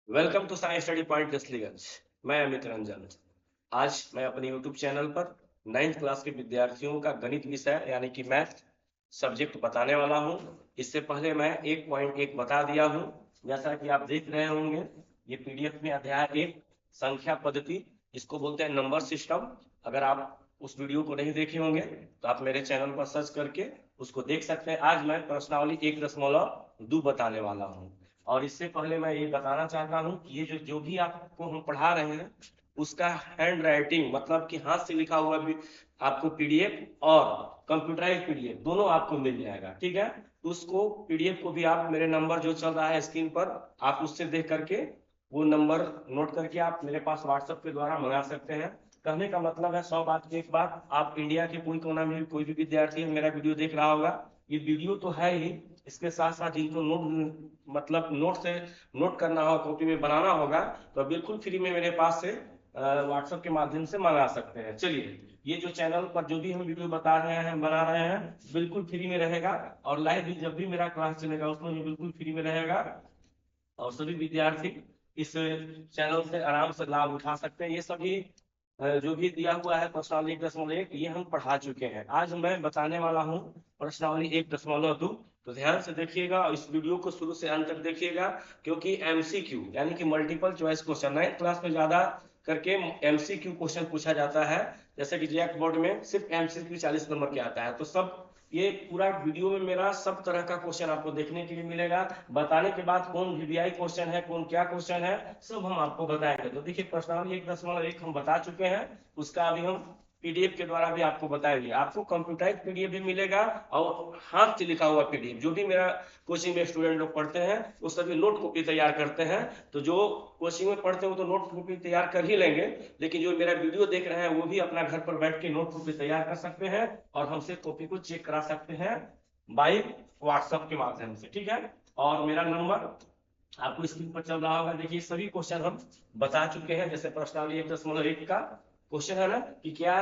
Welcome to science study point Kasliganj. मैं अमित रंजन। आज मैं अपने यूट्यूब चैनल पर 9th क्लास के विद्यार्थियों का गणित विषय यानी कि मैथ सब्जेक्ट बताने वाला हूं। इससे पहले मैं 1.1 बता दिया हूं। जैसा कि आप देख रहे होंगे, ये पीडीएफ में अध्याय 1 संख्या पद्धति, इसको बोलते हैं नंबर सिस्टम। अगर आप उस वीडियो को नहीं देखे होंगे तो आप मेरे चैनल पर सर्च करके उसको देख सकते हैं। आज मैं प्रश्नावली 1.2 बताने वाला हूँ। और इससे पहले मैं ये बताना चाहता हूँ कि ये जो जो भी आपको हम पढ़ा रहे हैं उसका हैंड राइटिंग मतलब कि हाथ से लिखा हुआ भी आपको पीडीएफ और कंप्यूटराइज पीडीएफ दोनों आपको मिल जाएगा। ठीक है, तो उसको पीडीएफ को भी आप मेरे नंबर जो चल रहा है स्क्रीन पर आप उससे देख करके वो नंबर नोट करके आप मेरे पास व्हाट्सएप के द्वारा मंगा सकते हैं। कहने का मतलब है 100 बात की एक बात, आप इंडिया के कोई कोना में कोई भी विद्यार्थी मेरा वीडियो देख रहा होगा, ये वीडियो तो है ही, इसके साथ साथ जिनको नोट मतलब नोट से नोट करना हो, कॉपी में बनाना होगा तो बिल्कुल फ्री में मेरे पास से व्हाट्सएप के माध्यम से मंगा सकते हैं। चलिए, ये जो चैनल पर जो भी हम वीडियो बता रहे हैं बना रहे हैं बिल्कुल फ्री में रहेगा, और लाइव भी जब भी मेरा क्लास चलेगा उसमें भी बिल्कुल फ्री में रहेगा, और सभी विद्यार्थी इस चैनल से आराम से लाभ उठा सकते हैं। ये सभी जो भी दिया हुआ है प्रश्नावली 1.1 ये हम पढ़ा चुके हैं। आज मैं बताने वाला हूँ प्रश्नावली 1.2। तो ध्यान से देखिएगा और इस वीडियो को शुरू से अंत तक देखिएगा, क्योंकि एमसीक्यू यानी कि multiple choice question 9th class में ज्यादा करके एमसीक्यू क्वेश्चन पूछा जाता है। जैसे कि जैक बोर्ड में सिर्फ एमसीक्यू 40 नंबर के आता है। तो सब ये पूरा वीडियो में मेरा सब तरह का क्वेश्चन आपको देखने के लिए मिलेगा। बताने के बाद कौन वीवीआई क्वेश्चन है, कौन क्या क्वेश्चन है, सब हम आपको बताएंगे। तो देखिए, प्रश्नावली 1.1 हम बता चुके हैं, उसका अभी हम पीडीएफ के द्वारा भी आपको बताएंगे। आपको कंप्यूटराइज पीडीएफ भी मिलेगा और हाथ से लिखा हुआ पीडीएफ। जो भी मेरा कोचिंग में स्टूडेंट लोग पढ़ते हैं वो सभी नोट कॉपी तैयार करते हैं। तो जो कोचिंग में पढ़ते हैं वो तो नोट कॉपी तैयार कर ही लेंगे, लेकिन जो मेरा वीडियो देख रहे हैं वो भी अपना घर पर बैठ के नोट कॉपी तैयार कर सकते हैं और हमसे कॉपी को चेक करा सकते हैं बाई व्हाट्सएप के माध्यम से। ठीक है, और मेरा नंबर आपको स्क्रीन पर चल रहा होगा। देखिए, सभी क्वेश्चन हम बता चुके हैं। जैसे प्रश्नावली 1.1 का क्वेश्चन है ना कि क्या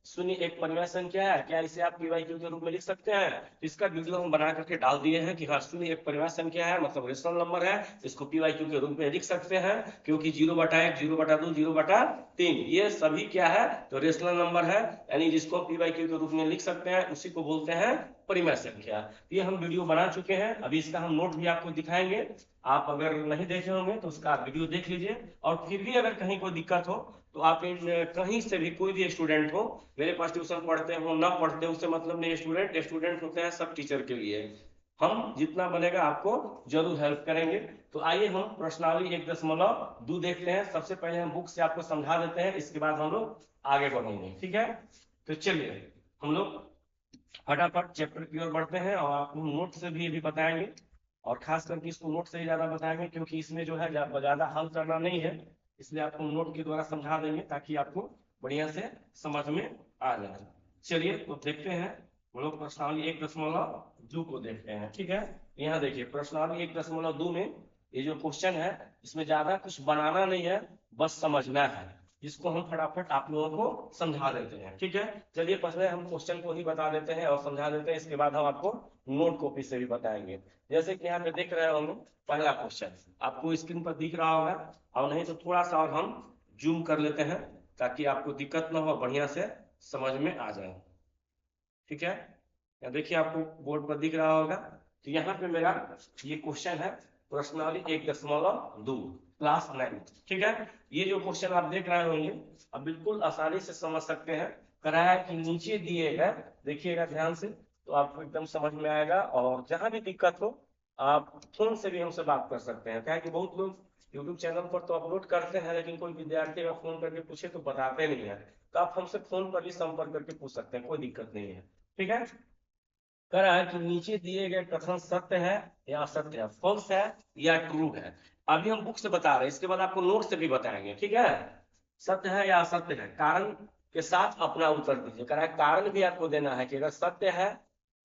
शून्य एक परिमेय संख्या है, क्या इसे आप पीवाईक्यू के रूप में लिख सकते हैं। तो इसका वीडियो हम बना करके डाल दिए हैं कि हाँ, शून्य एक परिमेय संख्या है मतलब रेशनल नंबर है, इसको पीवाईक्यू के रूप में लिख सकते हैं, क्योंकि 0/1, 0/2, 0/3 ये सभी क्या है तो रेशनल नंबर है, यानी जिसको पीवाईक्यू के रूप में लिख सकते हैं उसी को बोलते हैं परिमेय संख्या। ये हम वीडियो बना चुके हैं, अभी इसका हम नोट भी आपको दिखाएंगे। आप अगर नहीं देखे होंगे तो उसका वीडियो देख लीजिए, और फिर भी अगर कहीं कोई दिक्कत हो तो आप कहीं से भी कोई भी स्टूडेंट हो, मेरे पास ट्यूशन पढ़ते हो ना पढ़ते हो उससे मतलब नहीं। स्टूडेंट स्टूडेंट होते हैं सब टीचर के लिए, हम जितना बनेगा आपको जरूर हेल्प करेंगे। तो आइए हम प्रश्नावली 1.2 देखते हैं। सबसे पहले हम बुक से आपको समझा देते हैं, इसके बाद हम लोग आगे बढ़ेंगे। ठीक है, तो चलिए हम लोग फटाफट चैप्टर की ओर बढ़ते हैं, और आपको नोट से भी ये बताएंगे, और खास करके इसको नोट से ही ज्यादा बताएंगे क्योंकि इसमें जो है ज्यादा हल करना नहीं है, इसलिए आपको नोट के द्वारा समझा देंगे ताकि आपको बढ़िया से समझ में आ जाए। चलिए तो देखते हैं, हम लोग प्रश्नावली 1.2 को देखते हैं। ठीक है, यहाँ देखिए प्रश्नावली 1.2 में ये जो क्वेश्चन है इसमें ज्यादा कुछ बनाना नहीं है, बस समझना है, जिसको हम फटाफट आप लोगों को समझा देते हैं। ठीक है, चलिए पहले हम क्वेश्चन को ही बता देते हैं और समझा देते हैं, इसके बाद हम आपको नोट कॉपी से भी बताएंगे। जैसे कि यहाँ पे देख रहे होंगे, पहला क्वेश्चन आपको स्क्रीन पर दिख रहा होगा, और नहीं तो थोड़ा सा और हम जूम कर लेते हैं ताकि आपको दिक्कत ना हो, बढ़िया से समझ में आ जाए। ठीक है, या देखिए आपको बोर्ड पर दिख रहा होगा। तो यहाँ पे मेरा ये क्वेश्चन है प्रश्नावली 1.2 क्लास 9। ठीक है, ये जो क्वेश्चन आप देख रहे होंगे अब बिल्कुल आसानी से समझ सकते हैं। कराया कि नीचे दिए गए, देखिएगा ध्यान से तो आपको एकदम समझ में आएगा, और जहां भी दिक्कत हो आप फोन से भी हमसे बात कर सकते हैं। क्या है कि बहुत लोग यूट्यूब चैनल पर तो अपलोड करते हैं, लेकिन कोई विद्यार्थी अगर फोन करके पूछे तो बताते नहीं है। तो आप हमसे फोन पर भी संपर्क करके पूछ सकते हैं, कोई दिक्कत नहीं है। ठीक है, कह रहा है कि नीचे दिए गए कथन सत्य है या असत्य है, फॉल्स है या ट्रू है। अभी हम बुक से बता रहे हैं, इसके बाद आपको नोट से भी बताएंगे। ठीक है, सत्य है या असत्य है, कारण के साथ अपना उत्तर दीजिए। कह रहा है कारण भी आपको देना है कि अगर सत्य है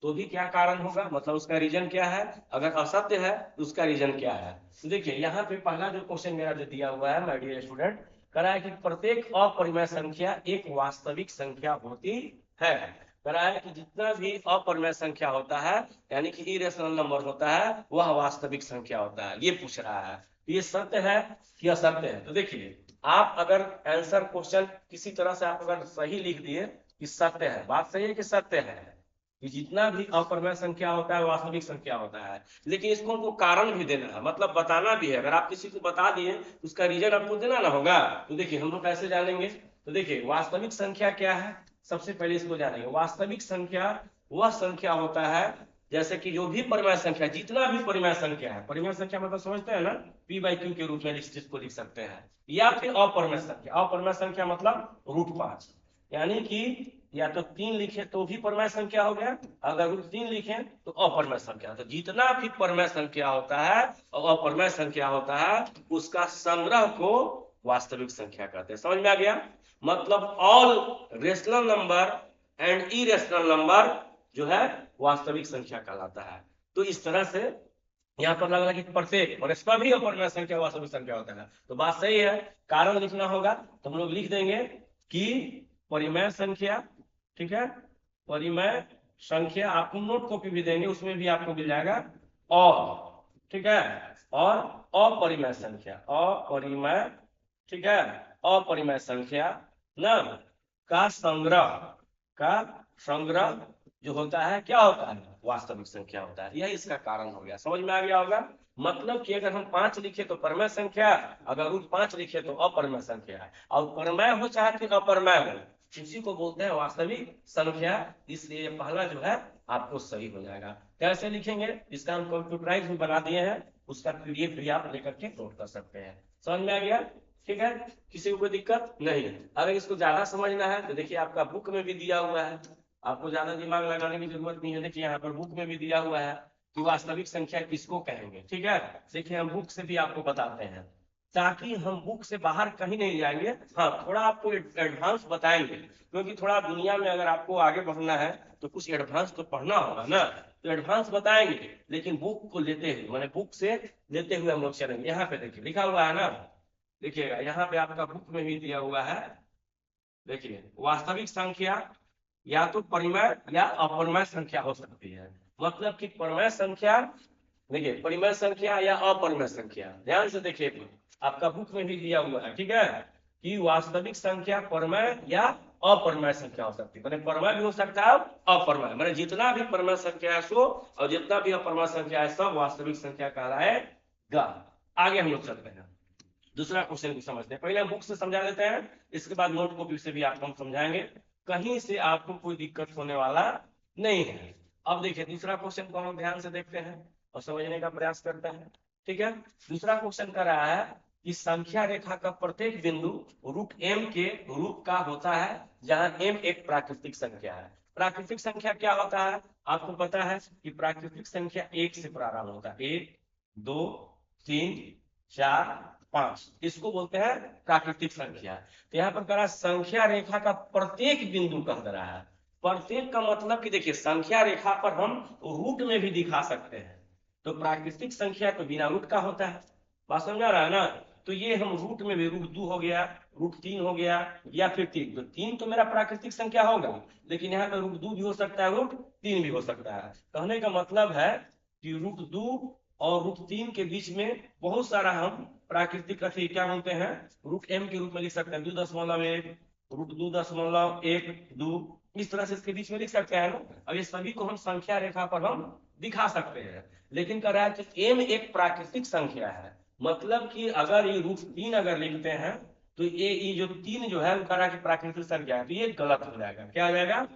तो भी क्या कारण होगा, मतलब उसका रीजन क्या है, अगर असत्य है तो उसका रीजन क्या है। तो देखिए यहाँ पे पहला जो क्वेश्चन मेरा जो दिया हुआ है माय डियर स्टूडेंट, कह रहा है कि प्रत्येक अपरिमेय संख्या एक वास्तविक संख्या होती है। कह रहा है कि जितना भी अपरिमेय संख्या होता है यानी कि इरेशनल नंबर होता है वह वास्तविक संख्या होता है, ये पूछ रहा है। तो ये सत्य है कि असत्य है? तो देखिए, आप अगर आंसर क्वेश्चन किसी तरह से आप अगर सही लिख दिए कि सत्य है, बात सही है कि सत्य है कि जितना भी अपर्मेय संख्या होता है वास्तविक संख्या होता है, लेकिन इसको हमको कारण भी देना है, मतलब बताना भी है। अगर आप किसी को बता दिए उसका रीजन आपको देना ना होगा। तो देखिए हम लोग कैसे जानेंगे? तो देखिए वास्तविक संख्या क्या है, सबसे पहले इसको जानेंगे। वास्तविक संख्या वह संख्या होता है जैसे कि जो भी परिमेय संख्या, जितना भी परिमेय संख्या है, परिमेय संख्या मतलब समझते हैं ना, पी बाई क्यू के रूप में इसको लिख सकते हैं, या फिर अपरिमेय संख्या। अपरिमेय संख्या मतलब √5, यानी कि या तो 3 लिखे तो भी परिमेय संख्या हो गया, अगर √3 लिखे तो अपरिमेय संख्या। तो जितना भी परिमेय संख्या होता है और अपरिमेय संख्या होता है उसका संग्रह को वास्तविक संख्या कहते हैं। समझ में आ गया? मतलब all rational number and irrational number जो है वास्तविक संख्या कहलाता है। तो इस तरह से यहाँ पर लगा कि प्रत्येक और इसका भी अपरिमेय संख्या वास्तविक संख्या होता है। तो बात सही है, कारण लिखना होगा तो हम लोग लिख देंगे कि परिमेय संख्या, ठीक है, परिमेय संख्या आपको नोट कॉपी भी देंगे, उसमें भी आपको मिल जाएगा, और ठीक है, और अपरिमेय संख्या, अपरिमेय, ठीक है, अपरिमेय संख्या ना का संग्रह जो होता है क्या होता है? वास्तविक संख्या होता है। यह इसका कारण हो गया। समझ में आ गया होगा? मतलब कि अगर हम 5 लिखे तो परिमेय संख्या, अगर √5 लिखे तो अपरिमेय संख्या है, और परिमेय हो चाहे फिर अपरिमेय हो, उसी को बोलते हैं वास्तविक संख्या। इसलिए पहला जो है आपको सही हो जाएगा। कैसे लिखेंगे इसका हम कंप्यूटराइज भी बना दिए हैं, उसका PDF भी आप लेकर के नोट कर सकते हैं। समझ में आ गया? ठीक है, किसी को कोई दिक्कत नहीं है। अगर इसको ज्यादा समझना है तो देखिए आपका बुक में भी दिया हुआ है, आपको ज्यादा दिमाग लगाने की जरूरत नहीं है। देखिए यहाँ पर बुक में भी दिया हुआ है कि वास्तविक संख्या किसको कहेंगे। ठीक है, देखिए हम बुक से भी आपको बताते हैं, ताकि हम बुक से बाहर कहीं नहीं जाएंगे। हाँ, थोड़ा आपको एडवांस बताएंगे, क्योंकि थोड़ा दुनिया में अगर आपको आगे बढ़ना है तो कुछ एडवांस तो पढ़ना होगा ना, तो एडवांस बताएंगे, लेकिन बुक को लेते हुए, मैंने बुक से लेते हुए हम लोग चलेंगे। यहाँ पे देखिए लिखा हुआ है ना, देखिएगा यहाँ पे आपका बुक में भी दिया हुआ है। देखिए वास्तविक संख्या या तो परिमेय या अपरिमेय संख्या हो सकती है। मतलब कि परिमेय संख्या, देखिए परिमेय संख्या या अपरिमेय संख्या, ध्यान से देखिए आपका बुक में भी दिया हुआ है, ठीक है, कि वास्तविक संख्या परिमेय या अपरिमेय संख्या हो सकती है। मैंने परिमेय भी हो सकता है, अपरिमेय, मैंने जितना भी परिमेय संख्या है सो, और जितना भी अपरिमेय संख्या है सब वास्तविक संख्या कहलाएगा। आगे हम लोग चलते हैं, दूसरा क्वेश्चन को समझते हैं। पहले हम बुक से समझा देते हैं, इसके बाद नोट कॉपी से भी आपको हम समझाएंगे, कहीं से आपको कोई दिक्कत होने वाला नहीं है। अब देखिए दूसरा क्वेश्चन को हम ध्यान से देखते हैं और समझने का प्रयास करते हैं। ठीक है, दूसरा क्वेश्चन कर रहा है कि संख्या रेखा का प्रत्येक बिंदु √m के रूप का होता है, जहां m एक प्राकृतिक संख्या है। प्राकृतिक संख्या क्या होता है? आपको पता है कि प्राकृतिक संख्या 1 से प्रारंभ होता है, 1 2 3 4 5, इसको बोलते हैं प्राकृतिक संख्या। तो यहाँ पर करा संख्या रेखा का प्रत्येक बिंदु कह रहा है। प्रत्येक का मतलब कि देखिए संख्या रेखा पर हम रूट में भी दिखा सकते हैं, तो प्राकृतिक संख्या तो बिना रूट का होता है, बात समझ आ रहा है ना। तो ये हम रूट में भी, √2 हो गया, √3 हो गया, या फिर 3, तो 3 तो मेरा प्राकृतिक संख्या होगा, लेकिन यहाँ पे √2 भी हो सकता है, √3 भी हो सकता है। कहने का मतलब है कि √2 और √3 के बीच में बहुत सारा हम प्राकृतिक अथी क्या बोलते हैं, √m के रूप में लिख सकते हैं, 2.1, √2.12, इस तरह से इसके बीच में लिख सकते हैं ना। अब ये सभी को हम संख्या रेखा पर हम दिखा सकते हैं, लेकिन कह रहा है कि m एक प्राकृतिक संख्या है। मतलब कि अगर ये √3 अगर लिखते हैं तो ये जो 3 जो है कह रहा है कि प्राकृतिक संख्या है, तो ये गलत हो जाएगा। क्या हो जाएगा?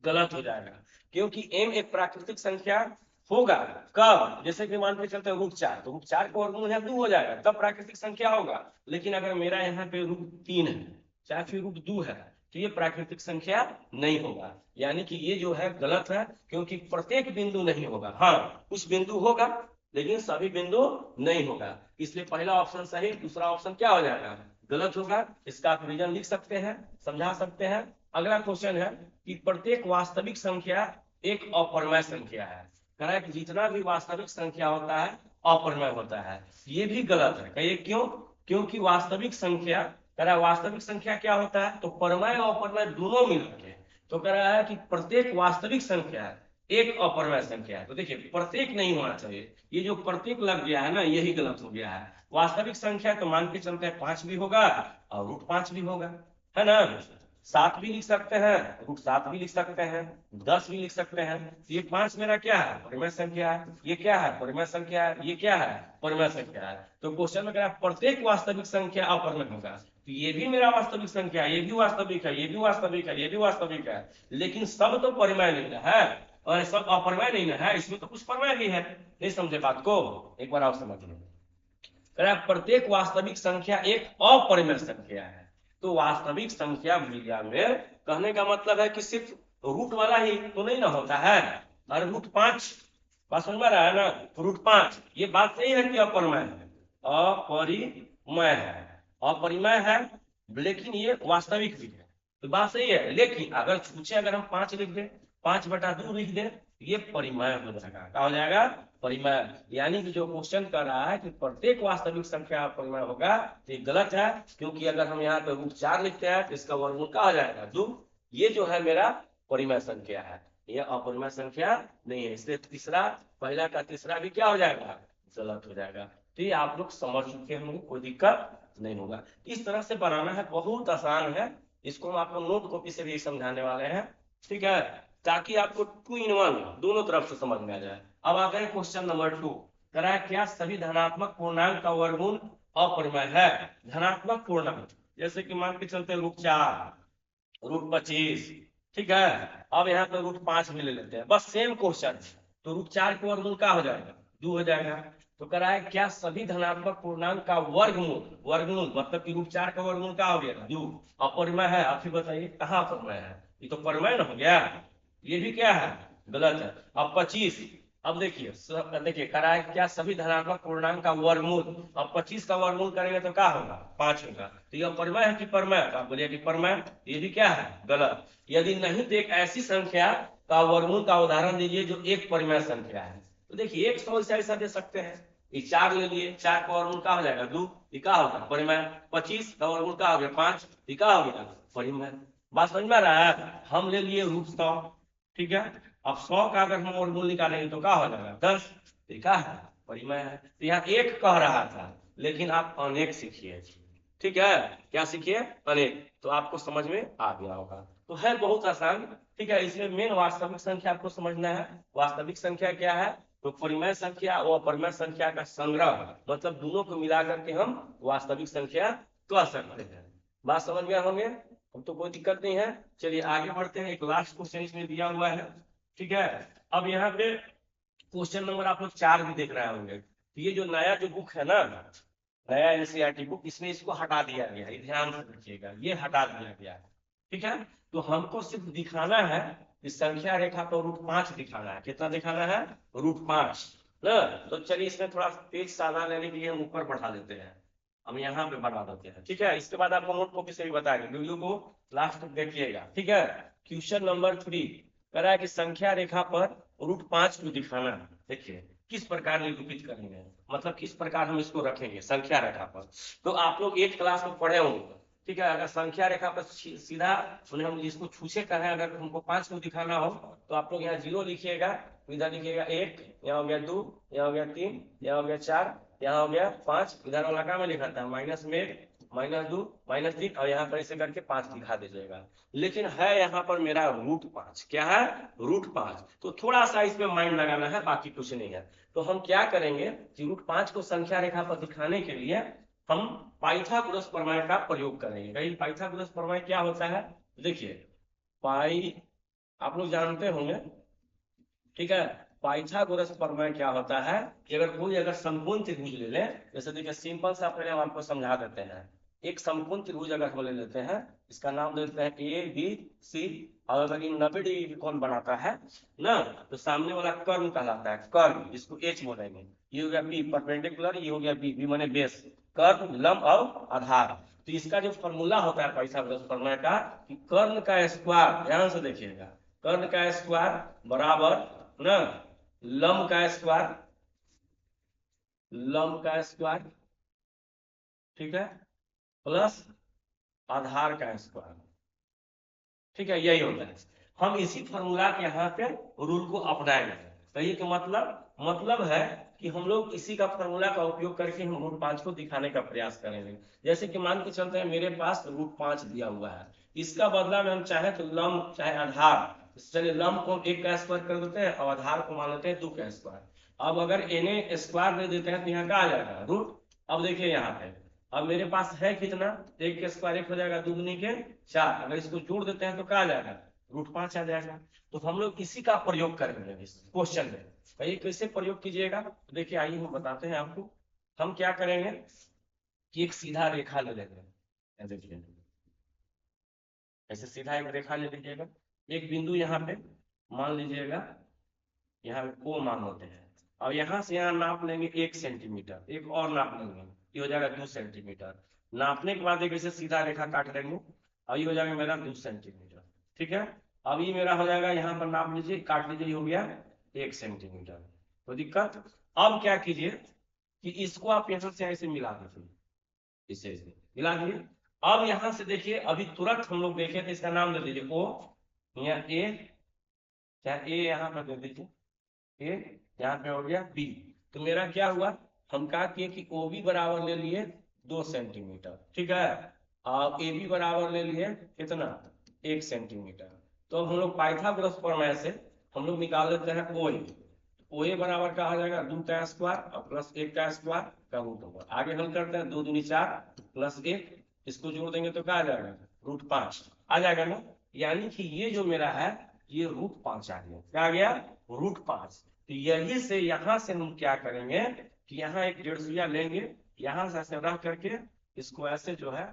गलत हो जाएगा, क्योंकि m एक प्राकृतिक संख्या होगा कब? जैसे कि मान के चलते हैं √4, तो √4 को वर्गमूल है 2 हो जाएगा, तब प्राकृतिक संख्या होगा। लेकिन अगर मेरा यहाँ पे √3 है चाहे फिर √2 है, तो ये प्राकृतिक संख्या नहीं होगा। यानी कि ये जो है गलत है, क्योंकि प्रत्येक बिंदु नहीं होगा। हाँ, कुछ बिंदु होगा लेकिन सभी बिंदु नहीं होगा। इसलिए पहला ऑप्शन सही, दूसरा ऑप्शन क्या हो जाएगा? गलत होगा। इसका आप रीजन लिख सकते हैं, समझा सकते हैं। अगला क्वेश्चन है कि प्रत्येक वास्तविक संख्या एक अपरिमेय संख्या है। कह रहा है कि जितना भी वास्तविक संख्या होता है अपरिमेय होता है। ये भी गलत है। कहिए क्यों? क्योंकि वास्तविक संख्या, कह रहा है वास्तविक संख्या क्या होता है, तो परिमेय और अपरिमेय दोनों मिलकर के। तो कह रहा है कि प्रत्येक वास्तविक संख्या एक अपरिमेय संख्या है। तो देखिए प्रत्येक नहीं होना चाहिए, ये जो प्रत्येक लग गया है ना यही गलत हो गया है। वास्तविक संख्या तो मान के चलते हैं 5 भी होगा और √5 भी होगा, है ना। 7 भी लिख सकते हैं, √7 भी लिख सकते हैं, 10 भी लिख सकते हैं। ये 5 मेरा क्या है, परिमेय संख्या है। ये क्या है, परिमेय संख्या है। ये क्या है, परिमेय संख्या है। तो क्वेश्चन में कह रहा है प्रत्येक वास्तविक संख्या अपरिमेय होगा। तो ये भी मेरा वास्तविक संख्या है, ये भी वास्तविक है, ये भी वास्तविक है, ये भी वास्तविक है, लेकिन सब तो परिमेय नहीं है और सब अपरिमेय नहीं है, इसमें तो कुछ परिमेय भी है। नहीं समझे बात को, एक बार आप समझ लो। प्रत्येक वास्तविक संख्या एक अपरिमेय संख्या है। तो वास्तविक संख्या भैया में कहने का मतलब है कि सिर्फ रूट वाला ही तो नहीं ना होता है, और √5 बात समझ में रहा है ना। √5 ये बात सही है कि अपरिमेय है, अपरिमेय है, अपरिमेय है, लेकिन ये वास्तविक भी है। तो बात सही है, लेकिन अगर छूचे अगर हम 5 लिख दें, 5/2 लिख दें, ये परिमेय हो जाएगा। क्या हो जाएगा, परिमेय। यानी कि जो क्वेश्चन कर रहा है कि प्रत्येक वास्तविक संख्या परिमेय होगा, तो ये गलत है, क्योंकि अगर हम यहाँ पे √4 लिखते हैं तो इसका वर्गमूल क्या हो जाएगा, 2। ये जो है मेरा परिमेय संख्या है, यह अपरिमेय संख्या नहीं है, इसलिए तीसरा, पहला का तीसरा भी क्या हो जाएगा, गलत हो जाएगा। तो ये आप लोग समझ चुके होंगे, कोई दिक्कत नहीं होगा। इस तरह से बनाना है, बहुत आसान है। इसको हम आपको नोट कॉपी से भी समझाने वाले हैं, ठीक है, ताकि आपको 2 in 1 दोनों तरफ से समझ में आ जाए। अब आ गए क्वेश्चन नंबर 2, कह रहा है क्या सभी धनात्मक पूर्णांक का वर्गमूल अपरिमेय है। धनात्मक पूर्णांक जैसे कि मान के चलते √4, √25, ठीक है। अब यहाँ पे √5 भी ले लेते हैं, बस सेम क्वेश्चन। तो √4 का वर्गमूल क्या हो जाएगा, 2 हो जाएगा। तो कह रहा है क्या सभी धनात्मक पूर्णांक का वर्गमूल, वर्गमूल मतलब कि √4 का वर्गमूल क्या हो गया, 2, अपरिमेय है। आप ही बताइए कहाँ अपरिमेय है, ये तो परिमेय न हो गया। ये भी क्या है, गलत है। अब 25, अब देखिए देखिए कह रहा है क्या सभी धनात्मक पूर्णांक का वर्गमूल, अब 25 का वर्गमूल करेंगे तो क्या होगा, 5 होगा। तो ये परिमेय है कि परिमेय, तो आप बोलिए कि परिमेय, ये भी क्या है, गलत। यदि नहीं तो एक ऐसी संख्या का वर्गमूल का उदाहरण दीजिए जो एक परिमेय संख्या है। तो देखिए एक सवाल से ऐसा दे सकते हैं, ये 4 ले लिए, 4 का वर्गमूल क्या हो जाएगा, 2, ये क्या होगा, परिमेय। 25 का वर्गमूल क्या हो गया, 5, ये क्या हो गया, परिमेय। बात समझ में रहा है। हम ले लिए √100, ठीक है। अब 100 का अगर हम वर्गमूल निकालेंगे तो क्या हो जाएगा, 10, देखा है, परिमेय है। तो यहाँ एक कह रहा था, लेकिन आप अनेक सीखिए, ठीक है। क्या सीखिए, अनेक, तो आपको समझ में आ गया होगा। तो है बहुत आसान, ठीक है। इसमें मेन वास्तविक संख्या आपको समझना है। वास्तविक संख्या क्या है, तो परिमेय संख्या और अपरिमेय संख्या का संग्रह, मतलब दोनों को मिला करके हम वास्तविक संख्या कह सकते हैं। बात समझ में होंगे, अब तो कोई दिक्कत नहीं है। चलिए आगे बढ़ते हैं, एक लास्ट क्वेश्चन इसमें दिया हुआ है, ठीक है। अब यहाँ पे क्वेश्चन नंबर आप लोग 4 भी देख रहे होंगे। तो ये जो नया जो बुक है ना, नया एनसीईआरटी बुक, इसमें इसको हटा दिया गया है, ध्यान से रखिएगा, ये हटा दिया गया है, ठीक है। तो हमको सिर्फ दिखाना है कि संख्या रेखा को √5 दिखाना है। कितना दिखाना है, √5 ना। तो चलिए इसमें थोड़ा तेज साधा लेने के लिए हम ऊपर बढ़ा देते हैं, हम यहाँ पे बढ़ा देते हैं, ठीक है। इसके बाद आपको नोट कॉपी से भी बताएंगे, वीडियो को लास्ट तक देखिएगा, ठीक है। क्वेश्चन नंबर 3 कह रहा है कि संख्या रेखा पर √5 को दिखाना है। देखिए किस प्रकार निरूपित करेंगे, मतलब किस प्रकार हम इसको रखेंगे संख्या रेखा पर। तो आप लोग 8 क्लास में पढ़े होंगे, ठीक है। अगर संख्या रेखा पर सीधा हम जिसको छूछे कहें, अगर हमको 5 को दिखाना हो तो आप लोग यहाँ 0 लिखिएगा, इधर लिखिएगा 1, यहाँ हो गया 2, यहाँ हो गया 3, यहाँ हो गया 4, यहाँ हो गया 5, इधर वाला क्या में लिखा था, -1, -2, -3, और यहाँ पर ऐसे करके 5 दिखा दीजिएगा। लेकिन है यहाँ पर मेरा √5, क्या है, √5। तो थोड़ा सा इसमें माइंड लगाना है, बाकी कुछ नहीं है। तो हम क्या करेंगे कि √5 को संख्या रेखा पर दिखाने के लिए हम पाइथागोरस प्रमेय का प्रयोग करेंगे। कहीं पाइथागोरस प्रमेय क्या होता है, देखिए पाई आप लोग जानते होंगे, ठीक है। पाइथागोरस प्रमेय क्या होता है कि अगर कोई अगर समकोण त्रिभुज ले ले, जैसे देखिए सिंपल सा पहले हम आपको समझा देते हैं। एक समकोण त्रिभुज अगर हम ले लेते हैं, इसका नाम देते हैं ABC, और अगर ये 90 डिग्री कोण बनाता है ना, तो सामने वाला कर्ण कहलाता है, कर्ण, इसको H बोलेंगे। ये हो गया P परपेंडिकुलर, ये हो गया B माने बेस, कर्ण, लंब और आधार। तो इसका जो फॉर्मूला होता है पाइथागोरस प्रमेय का, कि कर्ण का स्क्वायर, ध्यान से देखिएगा, कर्ण का स्क्वायर बराबर ना लंब का स्क्वायर, लंब का स्क्वायर, ठीक है, प्लस आधार का स्क्वायर, ठीक है, यही होता है। हम इसी फॉर्मूला के यहाँ पे रूल को अपनाएंगे। कहिए कि मतलब है कि हम लोग इसी का फॉर्मूला का उपयोग करके हम रूट 5 को दिखाने का प्रयास करेंगे। जैसे कि मान के चलते हैं मेरे पास रूट 5 दिया हुआ है, इसका बदला में हम चाहे तो लंब चाहे आधार, चलिए लंब को 1 का स्क्वायर कर देते हैं और आधार को मान लेते हैं 2 का स्क्वायर। अब अगर na स्क्वायर दे देते हैं तो यहाँ का आ जाएगा रूट। अब देखिए यहाँ पे अब मेरे पास है कितना, 1 के स्क्वायर 1 हो जाएगा, 2 दूनी के 4, अगर इसको जोड़ देते हैं तो क्या आ जाएगा, रूट 5 आ जाएगा। तो हम लोग इसी का प्रयोग करेंगे इस क्वेश्चन में। भाई कैसे प्रयोग कीजिएगा, तो देखिए आइए हम बताते हैं आपको। हम क्या करेंगे कि एक सीधा रेखा ले लेंगे, देखिए ऐसे सीधा एक रेखा ले लीजिएगा, एक बिंदु यहाँ पे मान लीजिएगा, यहाँ को मान लेते हैं, और यहाँ से यहाँ नाप लेंगे 1 सेंटीमीटर, एक और नाप लेंगे, ये हो जाएगा 2 सेंटीमीटर। नापने के बाद एक ऐसे सीधा रेखा काट लेंगे और ये हो जाएगा मेरा 2 सेंटीमीटर। ठीक है, अब ये मेरा हो जाएगा, यहाँ पर नाप लीजिए, काट लीजिए, हो गया 1 सेंटीमीटर। तो दिक्कत, अब क्या कीजिए कि इसको आप यहाँ से ऐसे मिला दीजिए, इसे ऐसे मिला दिए। अब यहाँ से देखिए, अभी तुरंत हम लोग देखें तो इसका नाम दे दीजिए ओ, यहाँ ए, चाहे ए यहाँ पर दे दीजिए, ए यहाँ पे हो गया बी। तो मेरा क्या हुआ, हम कहा किए कि ओ बी बराबर ले लिए 2 सेंटीमीटर, ठीक है, और ए बी बराबर ले लिए कितना, 1 सेंटीमीटर। तो अब हम लोग पाइथागोरस प्रमेय से हम लोग निकाल लेते हैं ओ ए। ओ ए बराबर क्या हो जाएगा, 2 का स्क्वायर और प्लस 1 का स्क्वायर का रूट ओवर। आगे हल करते हैं, 2 दूनी 4 प्लस 1, इसको जोड़ देंगे तो क्या आ जाएगा, रूट 5 आ जाएगा ना। यानी कि ये जो मेरा है ये रूट 5 आ गया, क्या आ गया, रूट 5। तो यही से यहाँ से हम क्या करेंगे कि यहाँ एक 1.5 सुइया लेंगे, यहाँ से ऐसे रख करके इसको ऐसे जो है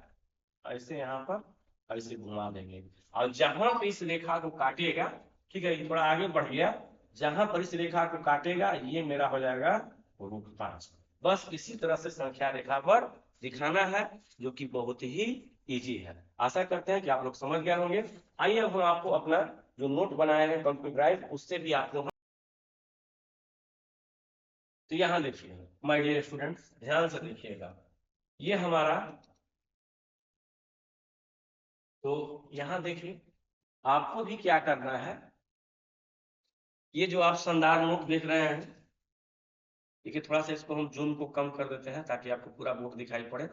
ऐसे यहाँ पर ऐसे घुमा देंगे, और जहां पे इस रेखा को काटेगा, ठीक है, ये थोड़ा आगे बढ़ गया, जहां पर इस रेखा को काटेगा ये मेरा हो जाएगा रूट 5। बस इसी तरह से संख्या रेखा पर दिखाना है, जो कि बहुत ही इजी है। आशा करते हैं कि आप लोग समझ गए होंगे। आइए अब हम आपको अपना जो नोट बनाए हैं कंप्यूटराइज, उससे भी आपको, तो यहाँ देखिए माय डियर स्टूडेंट्स, ध्यान से देखिएगा, ये हमारा, तो यहाँ देखिए आपको भी क्या करना है, ये जो आप शानदार नोट देख रहे हैं, देखिए थोड़ा सा इसको हम जूम को कम कर देते हैं ताकि आपको पूरा बोर्ड दिखाई पड़े।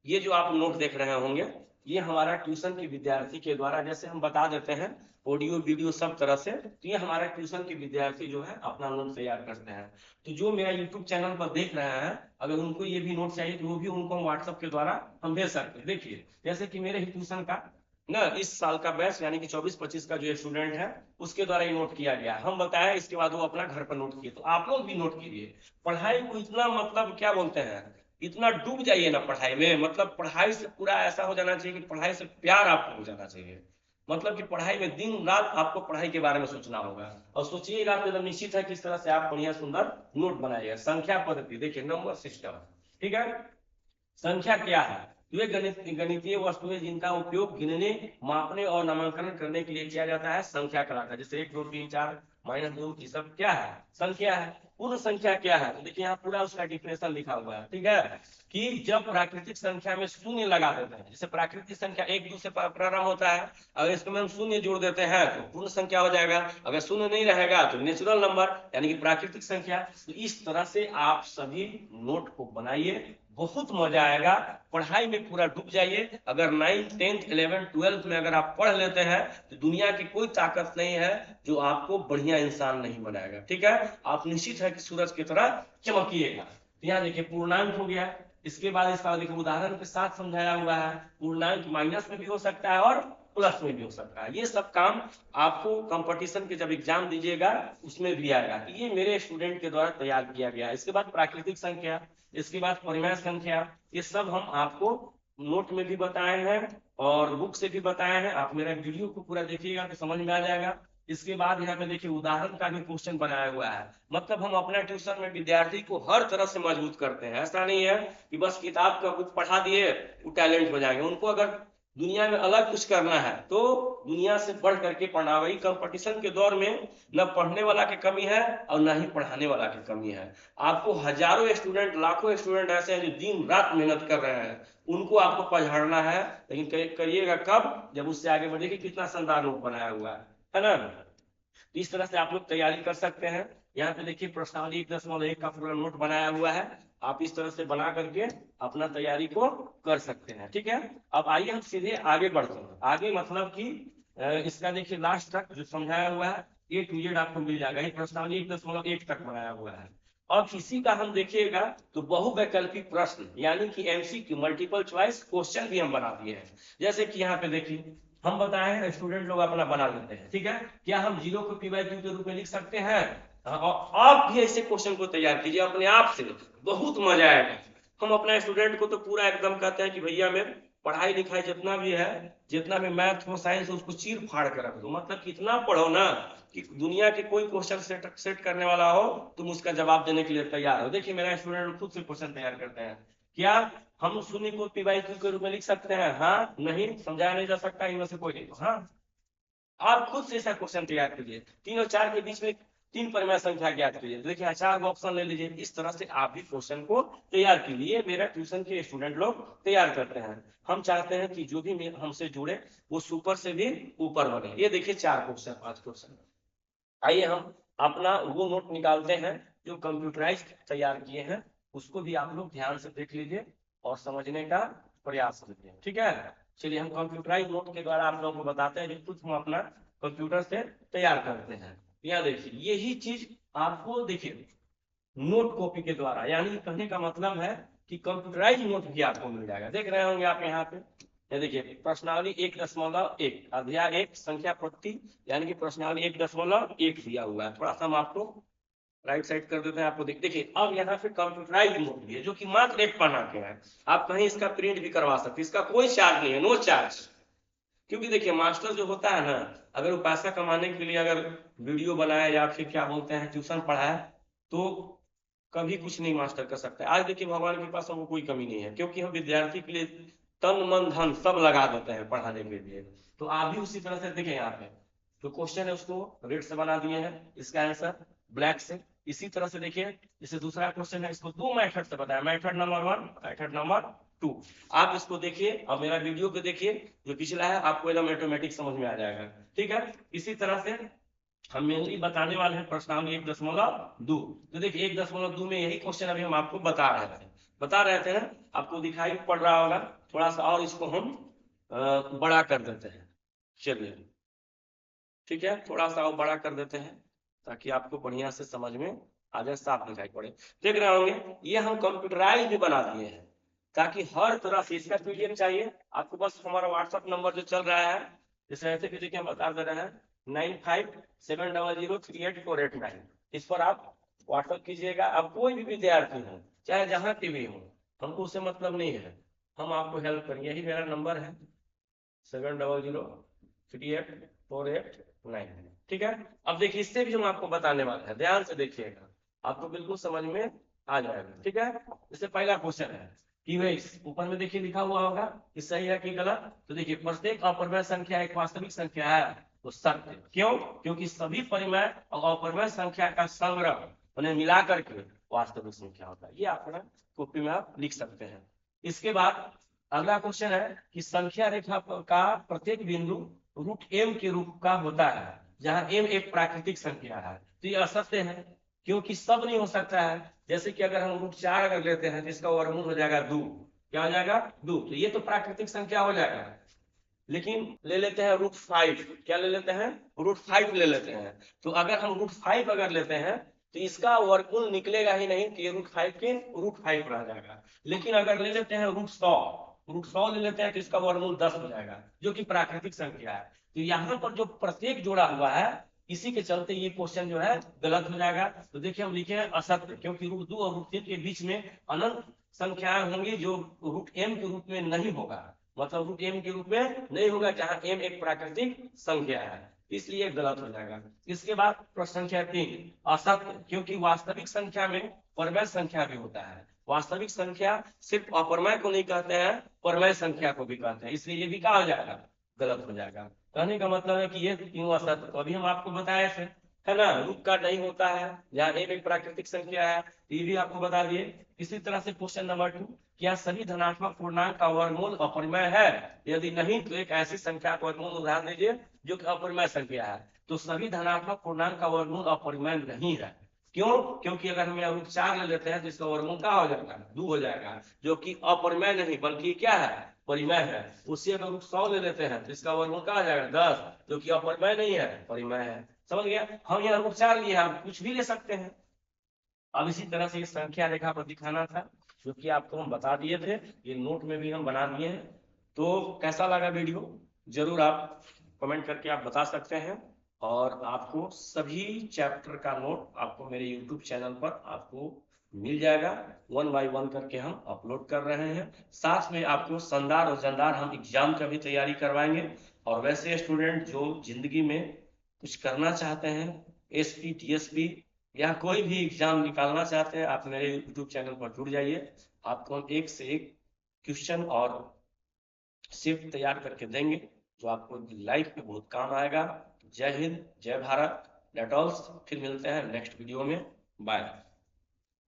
ये जो आप नोट देख रहे होंगे, ये हमारा ट्यूशन के विद्यार्थी के द्वारा, जैसे हम बता देते हैं ऑडियो वीडियो सब तरह से, तो ये हमारा ट्यूशन के विद्यार्थी जो है अपना नोट तैयार करते हैं। तो जो मेरा यूट्यूब चैनल पर देख रहे हैं, अगर उनको ये भी नोट चाहिए तो वो भी उनको हम व्हाट्सएप के द्वारा हम भेज सकते हैं। देखिए जैसे कि मेरे ही ट्यूशन का ना इस साल का बैच यानी कि 24-25 का जो स्टूडेंट है उसके द्वारा ये नोट किया गया, हम बताएं, इसके बाद वो अपना घर पर नोट किए। तो आप लोग भी नोट कीजिए, पढ़ाई को इतना मतलब क्या बोलते हैं, इतना डूब जाइए ना पढ़ाई में, मतलब पढ़ाई से पूरा ऐसा हो जाना चाहिए कि पढ़ाई से प्यार आपको हो जाना चाहिए, मतलब कि पढ़ाई में दिन रात आपको पढ़ाई के बारे में सोचना होगा, और सोचिएगा तो एकदम निश्चित है किस तरह से आप बढ़िया सुंदर नोट बनाइएगा। संख्या पद्धति देखिए, नंबर सिस्टम, ठीक है, संख्या क्या है, वे गणितीय वस्तुएं जिनका उपयोग गिनने, मापने और नामांकन करने के लिए किया जाता है संख्या कहलाता है। जैसे 1 2 3 4 -2 ये सब क्या है, संख्या है। पूर्ण संख्या क्या है, तो देखिए यहाँ पूरा उसका डिफिनेशन लिखा हुआ है, ठीक है, कि जब प्राकृतिक संख्या में शून्य लगा देते हैं, जैसे प्राकृतिक संख्या 1 2 से प्रारंभ होता है, अगर इसको में हम शून्य जोड़ देते हैं तो पूर्ण संख्या हो जाएगा, अगर शून्य नहीं रहेगा तो नेचुरल नंबर यानी कि प्राकृतिक संख्या। तो इस तरह से आप सभी नोट को बनाइए, बहुत मजा आएगा, पढ़ाई में पूरा डूब जाइए। अगर 9th 10th 11th 12th में अगर आप पढ़ लेते हैं तो दुनिया की कोई ताकत नहीं है जो आपको बढ़िया इंसान नहीं बनाएगा, ठीक है, आप निश्चित है कि सूरज की तरह चमकिएगा। यहाँ देखिए पूर्णांक हो गया, इसके बाद इसका देखिए उदाहरण के साथ समझाया हुआ है, पूर्णांक माइनस में भी हो सकता है और प्लस में भी हो सकता है। ये सब काम आपको कंपटीशन के जब एग्जाम दीजिएगा उसमें भी आएगा, ये मेरे स्टूडेंट के द्वारा तैयार किया गया। इसके बाद प्राकृतिक संख्या, इसके बाद परिमेय संख्या, ये सब हम आपको नोट में भी बताए हैं और बुक से भी बताए हैं। आप मेरा वीडियो को पूरा देखिएगा तो समझ में आ जाएगा। इसके बाद यहाँ पे देखिए उदाहरण का भी क्वेश्चन बनाया हुआ है, मतलब हम अपने ट्यूशन में विद्यार्थी को हर तरह से मजबूत करते हैं। ऐसा नहीं है कि बस किताब का कुछ पढ़ा दिए वो टैलेंट हो जाएंगे, उनको अगर दुनिया में अलग कुछ करना है तो दुनिया से बढ़ करके पढ़ना। वही कंपटीशन के दौर में न पढ़ने वाला की कमी है और न ही पढ़ाने वाला की कमी है। आपको हजारों स्टूडेंट, लाखों स्टूडेंट ऐसे हैं जो दिन रात मेहनत कर रहे हैं, उनको आपको पढ़ाना है, लेकिन करिएगा कब, जब उससे आगे बढ़ेगी। कितना शानदार नोट बनाया हुआ है, है ना। तो इस तरह से आप लोग तैयारी कर सकते हैं। यहाँ पे देखिए प्रश्नावली 1.1 का पूरा नोट बनाया हुआ है, आप इस तरह से बना करके अपना तैयारी को कर सकते हैं। ठीक है, अब आइए हम सीधे आगे बढ़ते हैं। आगे मतलब कि इसका देखिए लास्ट तक जो समझाया हुआ है A to Z आपको मिल जाएगा। ये प्रश्नावली 1.1 तक बनाया हुआ है। और इसी का हम देखिएगा तो बहुवैकल्पिक प्रश्न यानी कि MCQ मल्टीपल चॉइस क्वेश्चन भी हम बना दिए हैं। जैसे कि यहाँ पे देखिए हम बताए हैं स्टूडेंट लोग अपना बना लेते हैं। ठीक है, क्या हम 0 को P/Q के रूप में लिख सकते हैं? और आप भी ऐसे क्वेश्चन को तैयार कीजिए अपने आप से, बहुत मजा आएगा। हम अपना स्टूडेंट को तो पूरा एकदम कहते हैं कि भैया मैं पढ़ाई लिखाई जितना भी है, जितना भी मैथ हो साइंस हो, उसको चीर फाड़ कर रख दो। मतलब कितना पढ़ो ना कि दुनिया के कोई क्वेश्चन सेट करने वाला हो तुम उसका जवाब देने के लिए तैयार हो। देखिए मेरा स्टूडेंट खुद से क्वेश्चन तैयार करते हैं। क्या हम 0 को P/Q के रूप में लिख सकते हैं? हाँ, नहीं, समझाया नहीं जा सकता इनमें से कोई नहीं तो हाँ। आप खुद से ऐसा क्वेश्चन तैयार कीजिए। 3 और 4 के बीच में 3 परिमेय संख्या ज्ञात कीजिए। देखिए 4 ऑप्शन ले लीजिए। इस तरह से आप भी क्वेश्चन को तैयार कीजिए। मेरा ट्यूशन के स्टूडेंट लोग तैयार करते हैं। हम चाहते हैं कि जो भी हमसे जुड़े वो सुपर से भी ऊपर बने। ये देखिए 4 क्वेश्चन 5 क्वेश्चन। आइए हम अपना वो नोट निकालते हैं जो कंप्यूटराइज तैयार किए हैं, उसको भी आप लोग ध्यान से देख लीजिए और समझने का प्रयास कीजिए। ठीक है, चलिए हम कंप्यूटराइज नोट के द्वारा आप लोगों को बताते हैं जो कुछ हम अपना कंप्यूटर से तैयार करते हैं। यहाँ देखिए यही चीज आपको देखिए नोट कॉपी के द्वारा, यानी कहने का मतलब है कि कंप्यूटराइज नोट भी आपको मिल जाएगा। देख रहे होंगे आप यहाँ पे, ये देखिए प्रश्नावली 1.1 अध्याय 1 संख्या पट्टी, यानी कि प्रश्नावली 1.1 दिया हुआ है। थोड़ा सा हम आपको राइट साइड कर देते हैं, आपको देखिए अब यहाँ पे कंप्यूटराइज नोट भी है जो कि मात्र 1 पन्ना के है। आप कहीं इसका प्रिंट भी करवा सकते हैं, इसका कोई चार्ज नहीं है, नो चार्ज। क्योंकि देखिए मास्टर जो होता है ना, अगर वो पैसा कमाने के लिए अगर वीडियो बनाए या फिर क्या बोलते हैं ट्यूशन पढ़ाए तो कभी कुछ नहीं मास्टर कर सकता है। आज देखिए भगवान के पास हमको कोई कमी नहीं है, क्योंकि हम विद्यार्थी के लिए तन मन धन सब लगा देते हैं पढ़ाने के लिए। तो आप भी उसी तरह से देखें, यहाँ पे जो क्वेश्चन है उसको रेड से बना दिए हैं, इसका आंसर ब्लैक से। इसी तरह से देखिए जैसे दूसरा क्वेश्चन है, इसको 2 मेथड से बताया, मेथड नंबर 1, मेथड नंबर 2। आप इसको देखिए और मेरा वीडियो को देखिए जो पिछला है, आपको एकदम ऑटोमेटिक समझ में आ जाएगा। ठीक है, इसी तरह से हम मेनली बताने वाले हैं प्रश्नावली 1.2। तो देखिए 1.2 में यही क्वेश्चन अभी हम आपको बता रहे थे ना, आपको दिखाई पड़ रहा होगा। थोड़ा सा और इसको हम बड़ा कर देते हैं। चलिए ठीक है, थोड़ा सा और बड़ा कर देते हैं ताकि आपको बढ़िया से समझ में आ जाए, साफ दिखाई पड़े। देख रहे होंगे ये हम कंप्यूटराइज भी बना दिए हैं ताकि हर तरह से इसका PDF चाहिए आपको। बस हमारा व्हाट्सएप नंबर जो चल रहा है, जैसे ऐसे देखिए हम बता दे रहे हैं 9570038489, इस पर आप व्हाट्सएप कीजिएगा। आप कोई भी विद्यार्थी हो चाहे जहाँ के भी हो, हमको उससे मतलब नहीं है, हम आपको हेल्प करेंगे। यही मेरा नंबर है 70038489। ठीक है, अब देखिए इससे भी हम आपको बताने वाले हैं, ध्यान से देखिएगा, आपको बिल्कुल समझ में आ जाएगा। ठीक है, जैसे पहला क्वेश्चन है कि भाई ऊपर में देखिए लिखा हुआ होगा कि सही है कि गलत। तो देखिए प्रत्येक अपरिमेय संख्या एक वास्तविक संख्या है, तो सत्य। क्यों? क्योंकि सभी परिमेय और अपरिमेय संख्या का संग्रह उन्हें मिला करके वास्तविक संख्या होता है। ये अपना कॉपी में आप लिख सकते हैं। इसके बाद अगला क्वेश्चन है कि संख्या रेखा का प्रत्येक बिंदु √m के रूप का होता है, जहां m एक प्राकृतिक संख्या है। तो ये असत्य है, क्योंकि सब नहीं हो सकता है। जैसे कि अगर हम √4 अगर लेते हैं तो इसका वर्गमूल हो जाएगा 2। क्या हो जाएगा? 2। तो ये तो प्राकृतिक संख्या हो जाएगा। लेकिन ले लेते हैं √5, क्या ले लेते हैं? √5 ले लेते हैं। तो अगर हम √5 अगर लेते हैं तो इसका वर्गमूल निकलेगा ही नहीं, कि √5 के √5 रह जाएगा। लेकिन अगर ले लेते हैं √100 ले लेते हैं तो इसका वर्गमूल 10 हो जाएगा, जो कि प्राकृतिक संख्या है। तो यहाँ पर जो प्रत्येक जोड़ा हुआ है, इसी के चलते ये क्वेश्चन जो है गलत हो जाएगा। तो देखिए हम लिखे हैं असत्य, क्योंकि √2 और √3 के बीच में अनंत संख्याएं होंगी जो √m के रूप में नहीं होगा, मतलब √m के रूप में नहीं होगा, जहां m एक प्राकृतिक संख्या है, इसलिए गलत हो जाएगा। इसके बाद प्रश्न संख्या 3 असत्य, क्योंकि वास्तविक संख्या में परमेय संख्या भी होता है। वास्तविक संख्या सिर्फ अपरमय को नहीं कहते हैं, परमय संख्या को भी कहते हैं, इसलिए ये भी क्या हो जाएगा? गलत हो जाएगा। कहने का मतलब है कि ये तीनों असत्य, तो अभी हम आपको बताए थे, है ना, रूप का नहीं होता है, जहाँ m एक प्राकृतिक संख्या है, ये भी आपको बता दिए। इसी तरह से क्वेश्चन नंबर 2, क्या सभी धनात्मक पूर्णांक का वर्गमूल अपरिमेय है? यदि नहीं तो एक ऐसी संख्या का वर्गमूल उदाहरण दीजिए जो कि अपरिमेय संख्या है। तो सभी धनात्मक पूर्णांक का वर्गमूल अपरिमेय नहीं है। क्यों? क्योंकि अगर हम यहाँ रूट 4 ले लेते हैं तो इसका वर्गमूल क्या हो जाएगा? 2 हो जाएगा, जो कि अपरिमेय नहीं बल्कि क्या है? परिमेय है। उसी अगर रूट 100 ले लेते हैं तो इसका वर्गमूल क्या हो जाएगा? 10, जो कि अपरिमेय नहीं है, परिमेय है। समझ गया? हम यहाँ रूट 4 लिए, हम कुछ भी ले सकते हैं। अब इसी तरह से इस संख्या रेखा पर दिखाना था, जो कि आपको हम बता दिए थे, ये नोट में भी हम बना दिए हैं। तो कैसा लगा वीडियो, जरूर आप कमेंट करके आप बता सकते हैं। और आपको सभी चैप्टर का नोट आपको मेरे यूट्यूब चैनल पर आपको मिल जाएगा, 1 बाय 1 करके हम अपलोड कर रहे हैं। साथ में आपको संदार और जनदार हम एग्जाम का भी तैयारी करवाएंगे। और वैसे स्टूडेंट जो जिंदगी में कुछ करना चाहते हैं, एसपी टीएसपी या कोई भी एग्जाम निकालना चाहते हैं, आप मेरे यूट्यूब चैनल पर जुड़ जाइए। आपको हम एक से एक क्वेश्चन और शिफ्ट तैयार करके देंगे, जो आपको लाइफ में बहुत काम आएगा। जय हिंद, जय भारत, डेटॉल्स। फिर मिलते हैं नेक्स्ट वीडियो में, बाय।